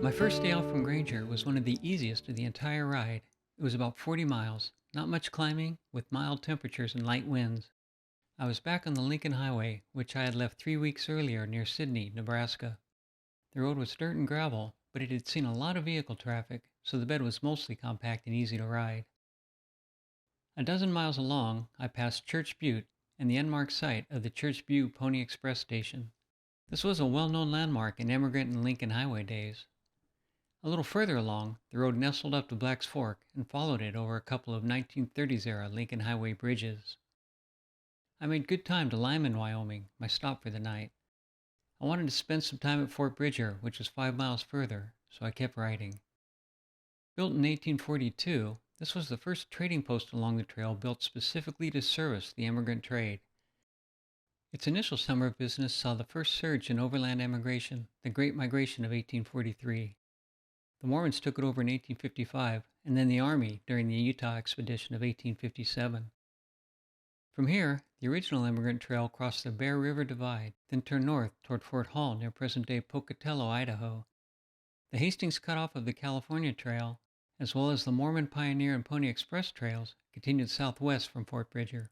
My first day off from Granger was one of the easiest of the entire ride. It was about 40 miles, not much climbing, with mild temperatures and light winds. I was back on the Lincoln Highway, which I had left 3 weeks earlier near Sidney, Nebraska. The road was dirt and gravel, but it had seen a lot of vehicle traffic, so the bed was mostly compact and easy to ride. A dozen miles along, I passed Church Butte and the unmarked site of the Church Butte Pony Express station. This was a well-known landmark in immigrant and Lincoln Highway days. A little further along, the road nestled up to Black's Fork and followed it over a couple of 1930s-era Lincoln Highway bridges. I made good time to Lyman, Wyoming, my stop for the night. I wanted to spend some time at Fort Bridger, which was 5 miles further, so I kept riding. Built in 1842, this was the first trading post along the trail built specifically to service the immigrant trade. Its initial summer of business saw the first surge in overland immigration, the Great Migration of 1843. The Mormons took it over in 1855, and then the Army during the Utah Expedition of 1857. From here, the original immigrant trail crossed the Bear River Divide, then turned north toward Fort Hall near present-day Pocatello, Idaho. The Hastings cutoff of the California Trail, as well as the Mormon Pioneer and Pony Express trails, continued southwest from Fort Bridger.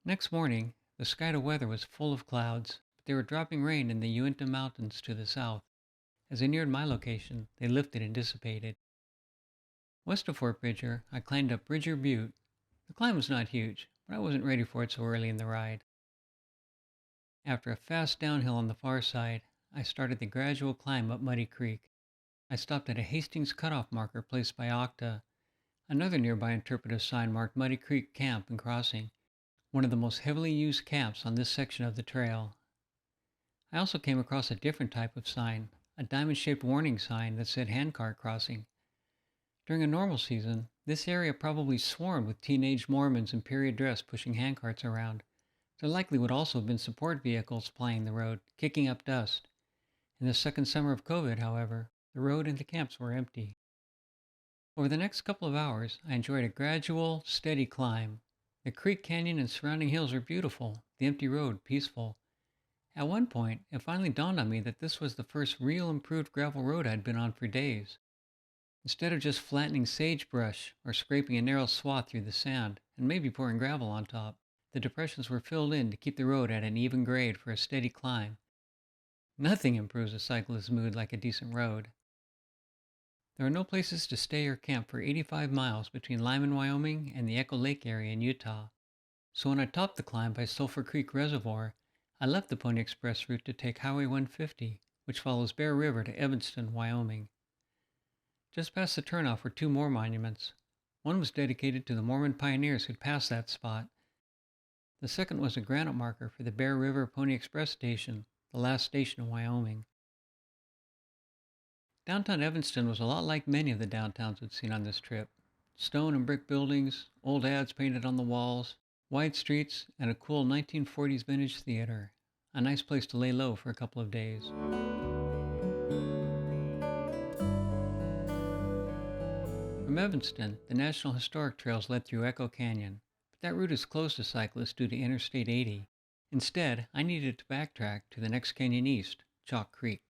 Next morning, the sky to weather was full of clouds, but they were dropping rain in the Uinta Mountains to the south. As I neared my location, they lifted and dissipated. West of Fort Bridger, I climbed up Bridger Butte. The climb was not huge, but I wasn't ready for it so early in the ride. After a fast downhill on the far side, I started the gradual climb up Muddy Creek. I stopped at a Hastings cutoff marker placed by OCTA. Another nearby interpretive sign marked Muddy Creek Camp and Crossing, one of the most heavily used camps on this section of the trail. I also came across a different type of sign, a diamond-shaped warning sign that said handcart crossing. During a normal season, this area probably swarmed with teenage Mormons in period dress pushing handcarts around. There likely would also have been support vehicles plying the road, kicking up dust. In the second summer of COVID, however, the road and the camps were empty. Over the next couple of hours, I enjoyed a gradual, steady climb. The creek canyon and surrounding hills were beautiful, the empty road peaceful. At one point, it finally dawned on me that this was the first real improved gravel road I'd been on for days. Instead of just flattening sagebrush or scraping a narrow swath through the sand and maybe pouring gravel on top, the depressions were filled in to keep the road at an even grade for a steady climb. Nothing improves a cyclist's mood like a decent road. There are no places to stay or camp for 85 miles between Lyman, Wyoming and the Echo Lake area in Utah. So when I topped the climb by Sulphur Creek Reservoir, I left the Pony Express route to take Highway 150, which follows Bear River to Evanston, Wyoming. Just past the turnoff were two more monuments. One was dedicated to the Mormon pioneers who'd passed that spot. The second was a granite marker for the Bear River Pony Express station, the last station in Wyoming. Downtown Evanston was a lot like many of the downtowns we'd seen on this trip. Stone and brick buildings, old ads painted on the walls, wide streets, and a cool 1940s vintage theater. A nice place to lay low for a couple of days. From Evanston, the National Historic Trails led through Echo Canyon, but that route is closed to cyclists due to Interstate 80. Instead, I needed to backtrack to the next canyon east, Chalk Creek.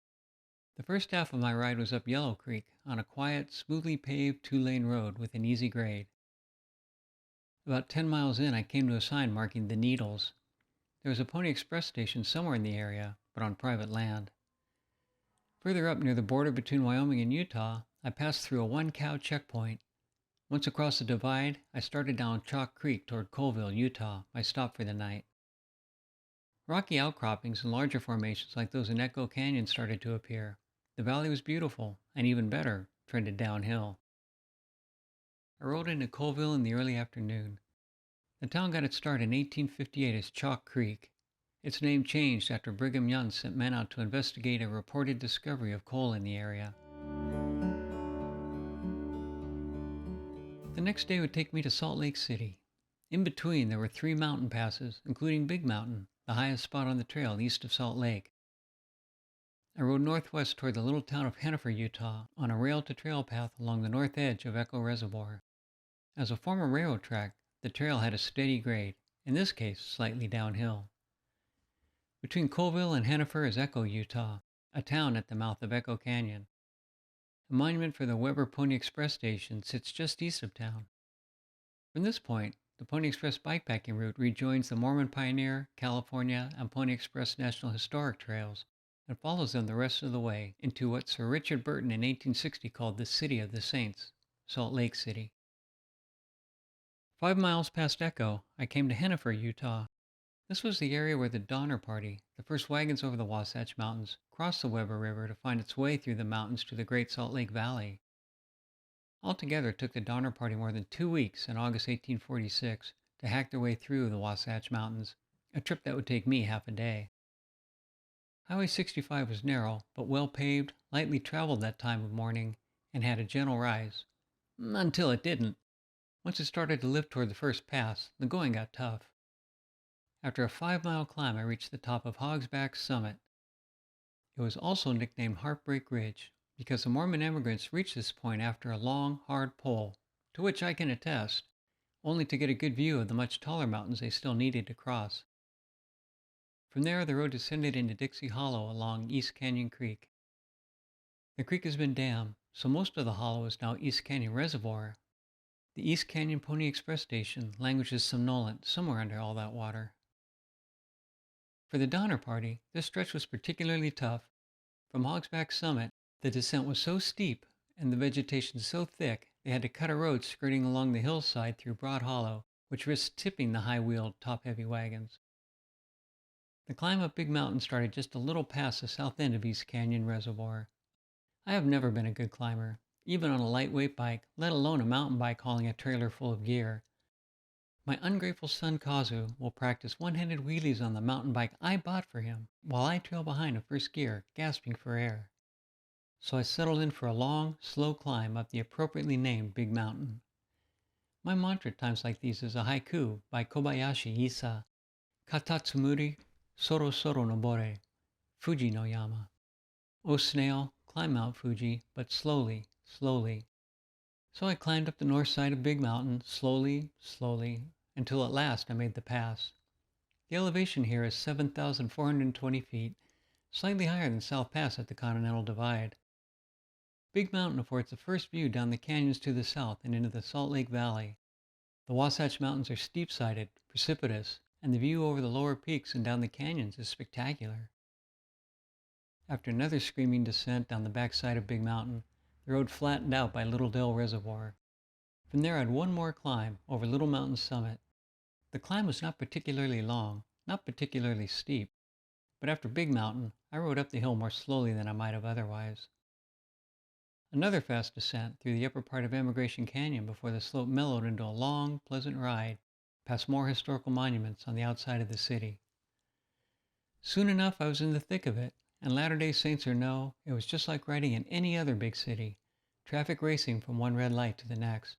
The first half of my ride was up Yellow Creek on a quiet, smoothly paved two-lane road with an easy grade. About 10 miles in, I came to a sign marking the Needles. There was a Pony Express station somewhere in the area, but on private land. Further up near the border between Wyoming and Utah, I passed through a one-cow checkpoint. Once across the divide, I started down Chalk Creek toward Colville, Utah, my stop for the night. Rocky outcroppings and larger formations like those in Echo Canyon started to appear. The valley was beautiful, and even better, trended downhill. I rode into Colville in the early afternoon. The town got its start in 1858 as Chalk Creek. Its name changed after Brigham Young sent men out to investigate a reported discovery of coal in the area. The next day would take me to Salt Lake City. In between, there were 3 mountain passes, including Big Mountain, the highest spot on the trail east of Salt Lake. I rode northwest toward the little town of Hennifer, Utah, on a rail-to-trail path along the north edge of Echo Reservoir. As a former railroad track, the trail had a steady grade, in this case slightly downhill. Between Colville and Hennifer is Echo, Utah. a town at the mouth of Echo Canyon. The monument for the Weber Pony Express station sits just east of town. From this point, the Pony Express bikepacking route rejoins the Mormon Pioneer, California, and Pony Express National Historic Trails and follows them the rest of the way into what Sir Richard Burton in 1860 called the City of the Saints, Salt Lake City. 5 miles past Echo, I came to Hennifer, Utah. This was the area where the Donner Party, the first wagons over the Wasatch Mountains, crossed the Weber River to find its way through the mountains to the Great Salt Lake Valley. Altogether, it took the Donner Party more than 2 weeks in August 1846 to hack their way through the Wasatch Mountains, a trip that would take me half a day. Highway 65 was narrow, but well paved, lightly traveled that time of morning, and had a gentle rise. Until it didn't. Once it started to lift toward the first pass, the going got tough. After a 5-mile climb, I reached the top of Hogsback Summit. It was also nicknamed Heartbreak Ridge because the Mormon immigrants reached this point after a long, hard pull, to which I can attest, only to get a good view of the much taller mountains they still needed to cross. From there, the road descended into Dixie Hollow along East Canyon Creek. The creek has been dammed, so most of the hollow is now East Canyon Reservoir. The East Canyon Pony Express station languishes somnolent somewhere under all that water. For the Donner Party, this stretch was particularly tough. From Hogsback Summit, the descent was so steep and the vegetation so thick they had to cut a road skirting along the hillside through Broad Hollow, which risked tipping the high-wheeled, top-heavy wagons. The climb up Big Mountain started just a little past the south end of East Canyon Reservoir. I have never been a good climber, even on a lightweight bike, let alone a mountain bike hauling a trailer full of gear. My ungrateful son Kazu will practice one-handed wheelies on the mountain bike I bought for him, while I trail behind in first gear, gasping for air. So I settled in for a long, slow climb up the appropriately named Big Mountain. My mantra at times like these is a haiku by Kobayashi Isa. Katatsumuri, soro soro nobore, Fuji no yama. O snail, climb Mount Fuji, but slowly, slowly. So I climbed up the north side of Big Mountain, slowly, slowly, until at last I made the pass. The elevation here is 7,420 feet, slightly higher than South Pass at the Continental Divide. Big Mountain affords the first view down the canyons to the south and into the Salt Lake Valley. The Wasatch Mountains are steep-sided, precipitous, and the view over the lower peaks and down the canyons is spectacular. After another screaming descent down the backside of Big Mountain, the road flattened out by Little Dell Reservoir. From there I had one more climb over Little Mountain Summit. The climb was not particularly long, not particularly steep, but after Big Mountain, I rode up the hill more slowly than I might have otherwise. Another fast descent through the upper part of Emigration Canyon before the slope mellowed into a long, pleasant ride past more historical monuments on the outside of the city. Soon enough, I was in the thick of it, and Latter-day Saints or no, it was just like riding in any other big city, traffic racing from one red light to the next.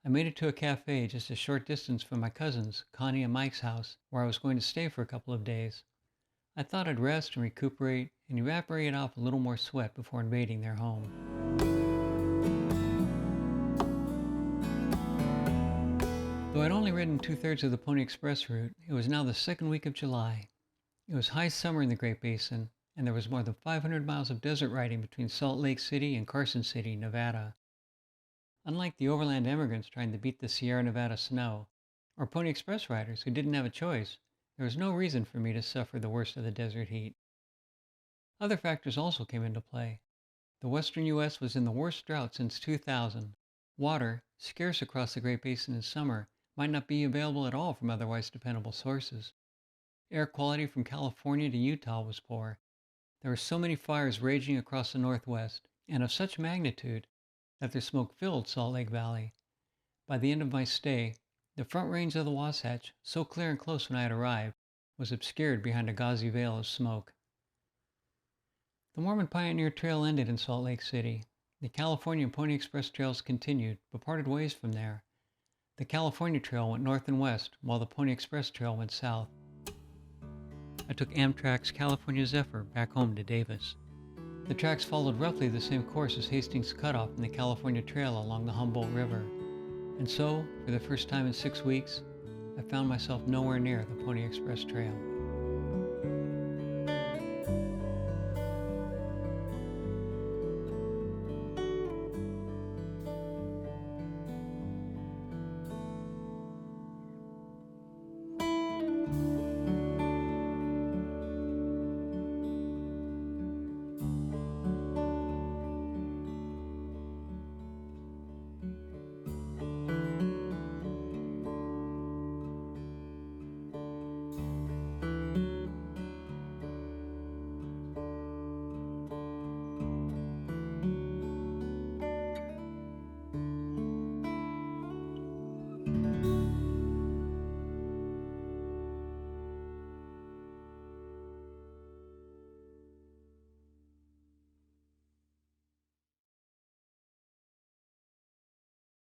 I made it to a cafe just a short distance from my cousins, Connie and Mike's house, where I was going to stay for a couple of days. I thought I'd rest and recuperate and evaporate off a little more sweat before invading their home. Though I'd only ridden 2/3 of the Pony Express route, it was now the second week of July. It was high summer in the Great Basin, and there was more than 500 miles of desert riding between Salt Lake City and Carson City, Nevada. Unlike the overland immigrants trying to beat the Sierra Nevada snow, or Pony Express riders who didn't have a choice, there was no reason for me to suffer the worst of the desert heat. Other factors also came into play. The western U.S. was in the worst drought since 2000. Water, scarce across the Great Basin in summer, might not be available at all from otherwise dependable sources. Air quality from California to Utah was poor. There were so many fires raging across the Northwest, and of such magnitude that their smoke filled Salt Lake Valley. By the end of my stay, the front range of the Wasatch, so clear and close when I had arrived, was obscured behind a gauzy veil of smoke. The Mormon Pioneer Trail ended in Salt Lake City. The California and Pony Express trails continued, but parted ways from there. The California Trail went north and west, while the Pony Express Trail went south. I took Amtrak's California Zephyr back home to Davis. The tracks followed roughly the same course as Hastings Cutoff in the California Trail along the Humboldt River. And so, for the first time in 6 weeks, I found myself nowhere near the Pony Express Trail.